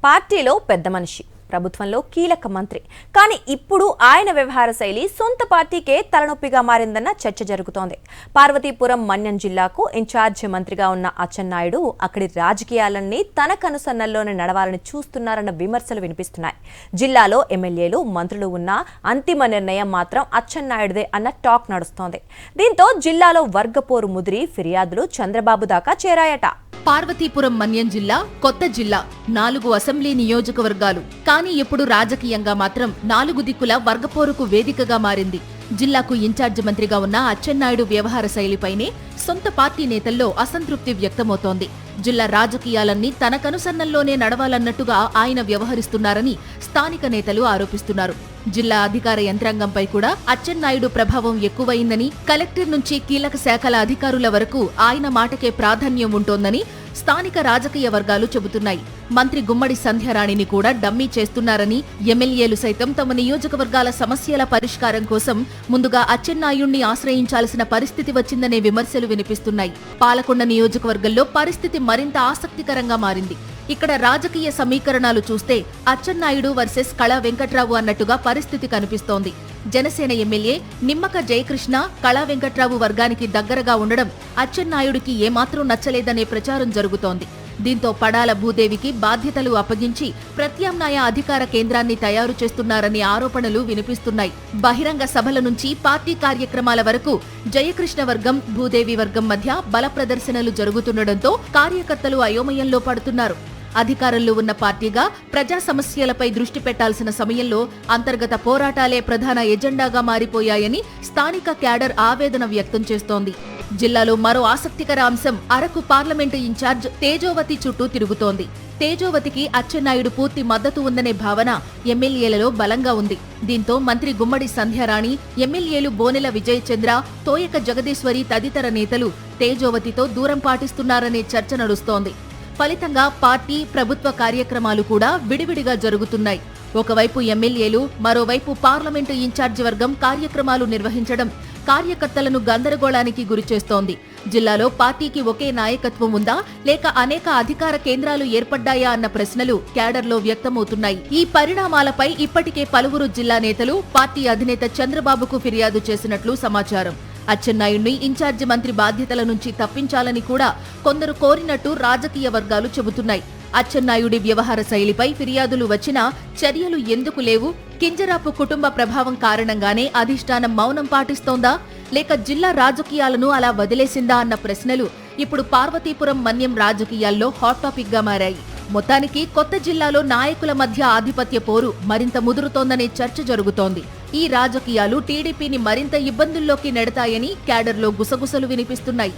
పార్టీలో పెద్ద మనిషి, ప్రభుత్వంలో కీలక మంత్రి. కానీ ఇప్పుడు ఆయన వ్యవహార శైలి సొంత పార్టీకే తలనొప్పిగా మారిందన్న చర్చ జరుగుతోంది. పార్వతీపురం మన్యం జిల్లాకు ఇన్ఛార్జ్ మంత్రిగా ఉన్న అచ్చెన్నాయుడు అక్కడి రాజకీయాలన్నీ తన కనుసన్నల్లోనే నడవాలని చూస్తున్నారన్న విమర్శలు వినిపిస్తున్నాయి. జిల్లాలో ఎమ్మెల్యేలు, మంత్రులు ఉన్న అంతిమ నిర్ణయం మాత్రం అచ్చెన్నాయుడుదే అన్న టాక్ నడుస్తోంది. దీంతో జిల్లాలో వర్గపోరు ముదిరి ఫిర్యాదులు చంద్రబాబు దాకా చేరాయట. పార్వతీపురం మన్యం జిల్లా కొత్త జిల్లా, 4 అసెంబ్లీ నియోజకవర్గాలు. కానీ ఇప్పుడు రాజకీయంగా మాత్రం 4 దిక్కుల వర్గపోరుకు వేదికగా మారింది. జిల్లాకు ఇన్ఛార్జ్ మంత్రిగా ఉన్న అచ్చెన్నాయుడు వ్యవహార శైలిపైనే సొంత పార్టీ నేతల్లో అసంతృప్తి వ్యక్తమవుతోంది. జిల్లా రాజకీయాలన్నీ తన కనుసన్నల్లోనే నడవాలన్నట్టుగా ఆయన వ్యవహరిస్తున్నారని స్థానిక నేతలు ఆరోపిస్తున్నారు. జిల్లా అధికార యంత్రాంగంపై కూడా అచ్చెన్నాయుడు ప్రభావం ఎక్కువైందని, కలెక్టర్ నుంచి కీలక శాఖల అధికారుల వరకు ఆయన మాటకే ప్రాధాన్యం ఉంటోందని స్థానిక రాజకీయ వర్గాలు చెబుతున్నాయి. మంత్రి గుమ్మడి సంధ్యారాణిని కూడా డమ్మీ చేస్తున్నారని, ఎమ్మెల్యేలు సైతం తమ నియోజకవర్గాల సమస్యల పరిష్కారం కోసం ముందుగా అచ్చెన్నాయుడిని ఆశ్రయించాల్సిన పరిస్థితి వచ్చిందనే విమర్శలు వినిపిస్తున్నాయి. పాలకొండ నియోజకవర్గంలో పరిస్థితి మరింత ఆసక్తికరంగా మారింది. ఇక్కడ రాజకీయ సమీకరణాలు చూస్తే అచ్చెన్నాయుడు వర్సెస్ కళా వెంకట్రావు అన్నట్టుగా పరిస్థితి కనిపిస్తోంది. జనసేన ఎమ్మెల్యే నిమ్మక జయకృష్ణ కళా వెంకట్రావు వర్గానికి దగ్గరగా ఉండడం అచ్చెన్నాయుడికి ఏమాత్రం నచ్చలేదనే ప్రచారం జరుగుతోంది. దీంతో పడాల భూదేవికి బాధ్యతలు అప్పగించి ప్రత్యామ్నాయ అధికార కేంద్రాన్ని తయారు చేస్తున్నారనే ఆరోపణలు వినిపిస్తున్నాయి. బహిరంగ సభల నుంచి పార్టీ కార్యక్రమాల వరకు జయకృష్ణ వర్గం, భూదేవి వర్గం మధ్య బల ప్రదర్శనలు జరుగుతుండటంతో కార్యకర్తలు అయోమయంలో పడుతున్నారు. అధికారంలో ఉన్న పార్టీగా ప్రజా సమస్యలపై దృష్టి పెట్టాల్సిన సమయంలో అంతర్గత పోరాటాలే ప్రధాన ఎజెండాగా మారిపోయాయని స్థానిక క్యాడర్ ఆవేదన వ్యక్తం చేస్తోంది. జిల్లాలో మరో ఆసక్తికర అంశం అరకు పార్లమెంటు ఇన్ఛార్జ్ తేజోవతి చుట్టూ తిరుగుతోంది. తేజోవతికి అచ్చెన్నాయుడు పూర్తి మద్దతు ఉందనే భావన ఎమ్మెల్యేలలో బలంగా ఉంది. దీంతో మంత్రి గుమ్మడి సంధ్యారాణి, ఎమ్మెల్యేలు బోనెల విజయ్ చంద్ర, తోయక జగదీశ్వరి తదితర నేతలు తేజోవతితో దూరం పాటిస్తున్నారనే చర్చ నడుస్తోంది. ఫలితంగా పార్టీ, ప్రభుత్వ కార్యక్రమాలు కూడా విడివిడిగా జరుగుతున్నాయి. ఒకవైపు ఎమ్మెల్యేలు, మరోవైపు పార్లమెంటు ఇన్ఛార్జి వర్గం కార్యక్రమాలు నిర్వహించడం కార్యకర్తలను గందరగోళానికి గురిచేస్తోంది. జిల్లాలో పార్టీకి ఒకే నాయకత్వం ఉందా, లేక అనేక అధికార కేంద్రాలు ఏర్పడ్డాయా అన్న ప్రశ్నలు క్యాడర్లో వ్యక్తమవుతున్నాయి. ఈ పరిణామాలపై ఇప్పటికే పలువురు జిల్లా నేతలు పార్టీ అధినేత చంద్రబాబుకు ఫిర్యాదు చేసినట్లు సమాచారం. అచ్చెన్నాయుడిని ఇన్ఛార్జి మంత్రి బాధ్యతల నుంచి తప్పించాలని కూడా కొందరు కోరినట్టు రాజకీయ వర్గాలు చెబుతున్నాయి. అచ్చెన్నాయుడి వ్యవహార శైలిపై ఫిర్యాదులు వచ్చినా చర్యలు ఎందుకు లేవు? కింజరాపు కుటుంబ ప్రభావం కారణంగానే అధిష్టానం మౌనం పాటిస్తోందా, లేక జిల్లా రాజకీయాలను అలా వదిలేసిందా అన్న ప్రశ్నలు ఇప్పుడు పార్వతీపురం మన్యం రాజకీయాల్లో హాట్ టాపిక్ గా మారాయి. మొత్తానికి కొత్త జిల్లాలో నాయకుల మధ్య ఆధిపత్య పోరు మరింత ముదురుతోందనే చర్చ జరుగుతోంది. ఈ రాజకీయాలు టీడీపీని మరింత ఇబ్బందుల్లోకి నెడతాయని క్యాడర్లో గుసగుసలు వినిపిస్తున్నాయి.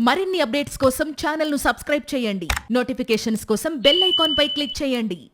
మరిన్ని అప్డేట్స్ కోసం ఛానల్ను సబ్స్క్రైబ్ చేయండి. నోటిఫికేషన్స్ కోసం బెల్ ఐకాన్ పై క్లిక్ చేయండి.